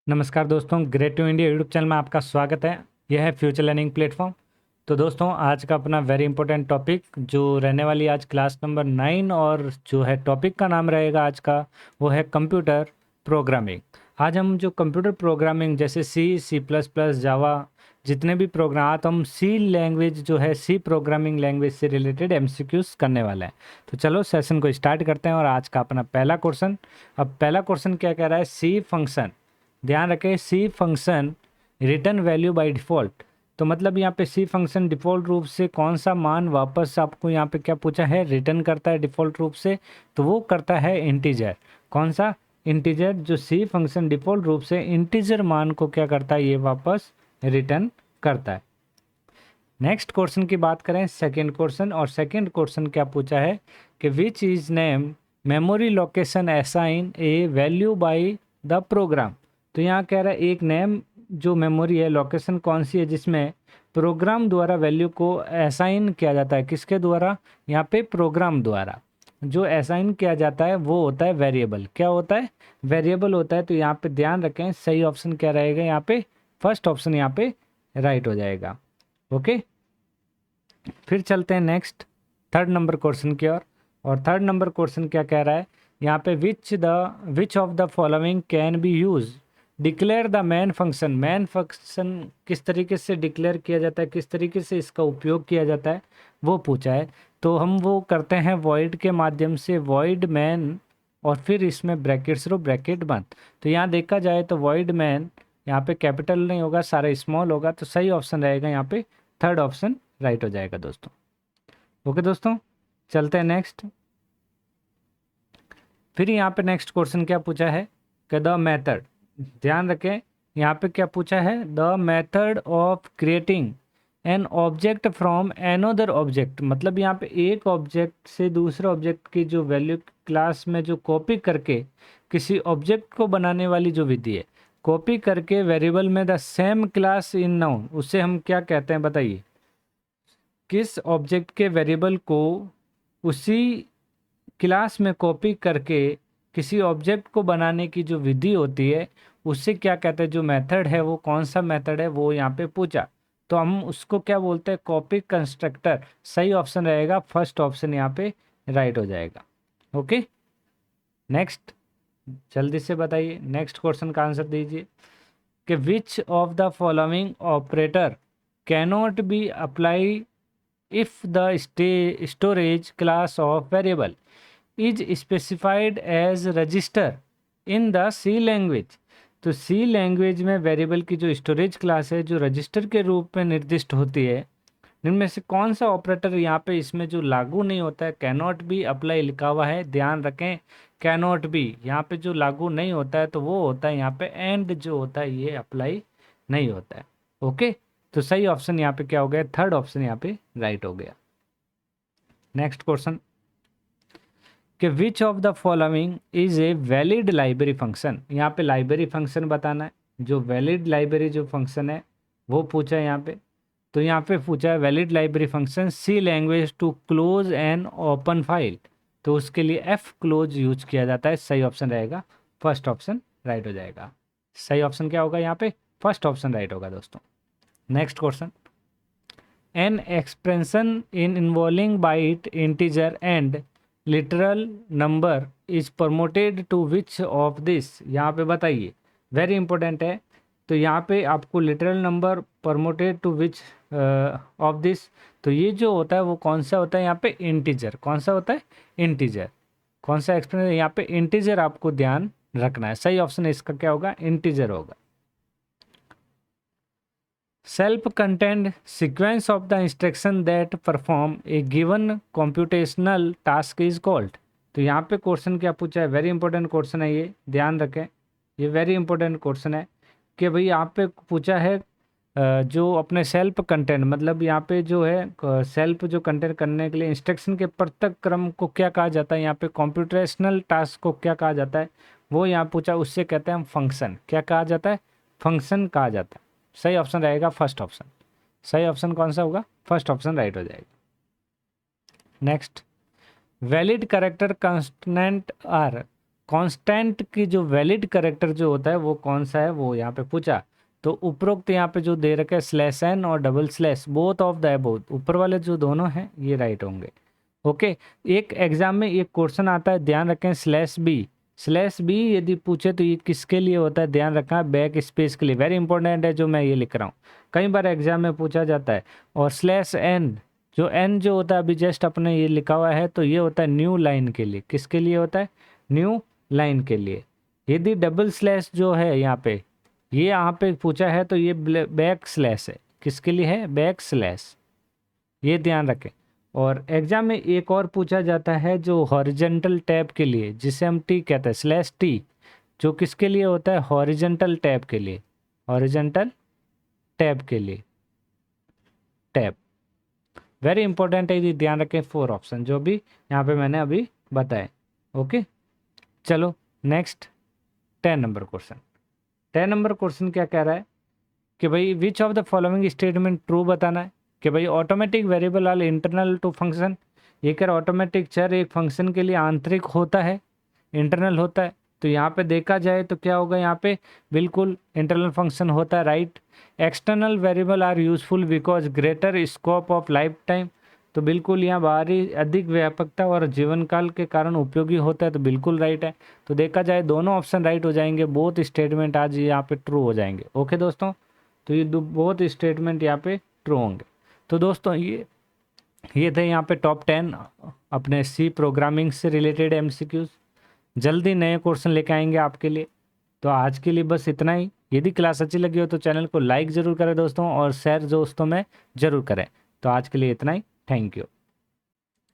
नमस्कार दोस्तों, great to India YouTube channel में आपका स्वागत है। यह है फ्यूचर लर्निंग प्लेटफॉर्म। तो दोस्तों, आज का अपना वेरी इंपॉर्टेंट टॉपिक जो रहने वाली आज क्लास नंबर 9 और जो है टॉपिक का नाम रहेगा आज का वो है कंप्यूटर प्रोग्रामिंग। आज हम जो कंप्यूटर प्रोग्रामिंग जैसे सी++, जावा जितने भी प्रोग्राम तो हम सी लैंग्वेज जो है सी प्रोग्रामिंग लैंग्वेज से रिलेटेड एमसीक्यूज करने वाला है। तो चलो सेशन को स्टार्ट करते हैं और आज का अपना पहला क्वेश्चन। अब पहला क्वेश्चन क्या कह रहा है, सी फंक्शन। ध्यान रखें, C function return value by default. तो मतलब यहाँ पे सी फंक्शन डिफ़ॉल्ट रूप से कौन सा मान वापस आपको यहाँ पे क्या पूछा है, रिटर्न करता है डिफ़ॉल्ट रूप से। तो वो करता है इंटीजर। कौन सा इंटीजर? जो सी फंक्शन डिफ़ॉल्ट रूप से इंटीजर मान को क्या करता है, ये वापस रिटर्न करता है। नेक्स्ट क्वेश्चन की बात करें, सेकेंड क्वेश्चन। और सेकेंड क्वेश्चन क्या पूछा है कि which is name memory location assign a value by the program. तो यहाँ कह रहा है एक नेम जो मेमोरी है, लोकेशन कौन सी है जिसमें प्रोग्राम द्वारा वैल्यू को असाइन किया जाता है। किसके द्वारा? यहाँ पे प्रोग्राम द्वारा जो असाइन किया जाता है वो होता है वेरिएबल। क्या होता है? वेरिएबल होता है। तो यहाँ पे ध्यान रखें, सही ऑप्शन क्या रहेगा यहाँ पे? फर्स्ट ऑप्शन यहाँ पे राइट हो जाएगा। ओके, फिर चलते हैं नेक्स्ट थर्ड नंबर क्वेश्चन की ओर। और थर्ड नंबर क्वेश्चन क्या कह रहा है यहाँ पे, विच of the following can be use declare the main function. Main function किस तरीके से डिक्लेयर किया जाता है, किस तरीके से इसका उपयोग किया जाता है वो पूछा है। तो हम वो करते हैं वॉइड के माध्यम से, वॉइड मैन और फिर इसमें ब्रैकेट्स रो ब्रैकेट बंद। तो यहाँ देखा जाए तो वॉइड मैन यहाँ पे कैपिटल नहीं होगा, सारा स्मॉल होगा। तो सही ऑप्शन रहेगा यहाँ पे थर्ड ऑप्शन राइट हो जाएगा दोस्तों। ओके दोस्तों, चलते हैं नेक्स्ट। फिर यहाँ पे नेक्स्ट क्वेश्चन क्या पूछा है कि द मेथड। ध्यान रखें, यहाँ पे क्या पूछा है, the method of creating an object from another object. मतलब यहाँ पे एक ऑब्जेक्ट से दूसरे ऑब्जेक्ट की जो वैल्यू क्लास में जो कॉपी करके किसी ऑब्जेक्ट को बनाने वाली जो विधि है, कॉपी करके वेरिएबल में the same class in noun, उसे हम क्या कहते हैं बताइए? किस ऑब्जेक्ट के वेरिएबल को उसी क्लास में कॉपी करके किसी ऑब्जेक्ट को बनाने की जो विधि होती है उससे क्या कहते हैं, जो मेथड है वो कौन सा मेथड है वो यहाँ पे पूछा। तो हम उसको क्या बोलते हैं? Copy constructor. सही ऑप्शन रहेगा फर्स्ट ऑप्शन यहाँ पे राइट हो जाएगा। ओके, नेक्स्ट जल्दी से बताइए, नेक्स्ट क्वेश्चन का आंसर दीजिए कि विच of the following operator cannot be apply if the storage class of variable is specified as register in the C language। तो C लैंग्वेज में वेरिएबल की जो स्टोरेज क्लास है जो रजिस्टर के रूप में निर्दिष्ट होती है, इनमें से कौन सा ऑपरेटर यहाँ पे इसमें जो लागू नहीं होता है? कैनॉट बी अप्लाई लिखा हुआ है, ध्यान रखें। कैनॉट बी यहाँ पे जो लागू नहीं होता है तो वो होता है यहाँ पे एंड, जो होता है ये अप्लाई नहीं होता है। ओके, तो सही ऑप्शन यहाँ पे क्या हो गया? थर्ड ऑप्शन यहाँ पे राइट हो गया। नेक्स्ट क्वेश्चन कि विच of the following is a valid library function. यहाँ पे लाइब्रेरी फंक्शन बताना है, जो वैलिड लाइब्रेरी जो फंक्शन है वो पूछा है यहाँ पे। तो यहाँ पे पूछा है valid library function C language to close an open file. तो उसके लिए एफ क्लोज यूज किया जाता है। सही ऑप्शन रहेगा फर्स्ट ऑप्शन राइट हो जाएगा। सही ऑप्शन क्या होगा यहाँ पे? फर्स्ट ऑप्शन राइट होगा दोस्तों। Next question, an expression in involving byte integer and literal number is promoted to which of this. यहाँ पे बताइए, वेरी इंपॉर्टेंट है। तो यहाँ पे आपको literal number promoted to which of this, तो ये जो होता है वो कौन सा होता है यहाँ पे? इंटीजर। कौन सा होता है? इंटीजर। कौन सा एक्सप्रेशन यहाँ पे? इंटीजर आपको ध्यान रखना है। सही ऑप्शन इसका क्या होगा? इंटीजर होगा। Self content sequence of the instruction that perform a given computational task is called. तो यहाँ पे क्वेश्चन क्या पूछा है? वेरी इंपॉर्टेंट क्वेश्चन है ये, ध्यान रखें। ये वेरी इंपॉर्टेंट क्वेश्चन है कि भाई यहाँ पे पूछा है जो अपने सेल्फ कंटेंट, मतलब यहाँ पे जो है सेल्फ जो कंटेंट करने के लिए इंस्ट्रक्शन के पृथक क्रम को क्या कहा जाता है? यहाँ पे कंप्यूटेशनल टास्क को क्या कहा जाता है वो यहाँ पूछा। उससे कहते हैं हम फंक्शन। क्या कहा जाता है? फंक्शन कहा जाता है। सही ऑप्शन रहेगा फर्स्ट ऑप्शन। सही ऑप्शन कौन सा होगा? फर्स्ट ऑप्शन राइट हो जाएगा। Next, valid character constant or constant की जो वैलिड कैरेक्टर जो होता है वो कौन सा है, वो यहाँ पे पूछा। तो उपरोक्त यहाँ पे जो दे रखा है स्लैश एन और double slash, both of the above, ऊपर वाले जो दोनों हैं ये राइट होंगे। ओके, एक एग्जाम में एक क्वेश्चन आता है, ध्यान रखें, स्लैश बी। स्लैश बी यदि पूछे तो ये किसके लिए होता है, ध्यान रखना, बैक स्पेस के लिए। वेरी इंपॉर्टेंट है जो मैं ये लिख रहा हूँ, कई बार एग्जाम में पूछा जाता है। और स्लैश एन, जो एन जो होता है अभी जस्ट अपने ये लिखा हुआ है, तो ये होता है न्यू लाइन के लिए। किसके लिए होता है, न्यू लाइन के लिए। यदि डबल स्लैश जो है यहाँ पे, ये यहाँ पे पूछा है तो ये बैक स्लैश है, किसके लिए है, बैक स्लैश, ये ध्यान रखें। और एग्जाम में एक और पूछा जाता है जो हॉरिजेंटल टैब के लिए, जिसे हम टी कहते हैं, स्लैश टी, जो किसके लिए होता है, हॉरिजेंटल टैब के लिए, हॉरिजेंटल टैब के लिए, टैब। वेरी इंपॉर्टेंट है, ये ध्यान रखें, 4 ऑप्शन जो भी यहाँ पे मैंने अभी बताए। ओके, चलो next 10 number question. 10 number question क्या कह रहा है कि भाई which of the following statement true बताना है, कि भाई automatic variable are internal to function. ये कह रहा ऑटोमेटिक चर एक फंक्शन के लिए आंतरिक होता है, इंटरनल होता है। तो यहाँ पे देखा जाए तो क्या होगा, यहाँ पे बिल्कुल इंटरनल फंक्शन होता है, right. External variable are useful because greater scope of life time. तो बिल्कुल यहाँ बाहरी अधिक व्यापकता और जीवन काल के कारण उपयोगी होता है, तो बिल्कुल राइट है। तो देखा जाए दोनों ऑप्शन राइट हो जाएंगे, बोथ स्टेटमेंट आज यहाँ पे ट्रू हो जाएंगे। ओके दोस्तों, तो ये बोथ स्टेटमेंट यहाँ पे ट्रू होंगे। तो दोस्तों ये थे यहाँ पे टॉप 10 अपने सी प्रोग्रामिंग से रिलेटेड एमसीक्यूज। जल्दी नए क्वेश्चन लेके आएंगे आपके लिए। तो आज के लिए बस इतना ही। यदि क्लास अच्छी लगी हो तो चैनल को लाइक ज़रूर करें दोस्तों, और शेयर दोस्तों में ज़रूर करें। तो आज के लिए इतना ही, थैंक यू।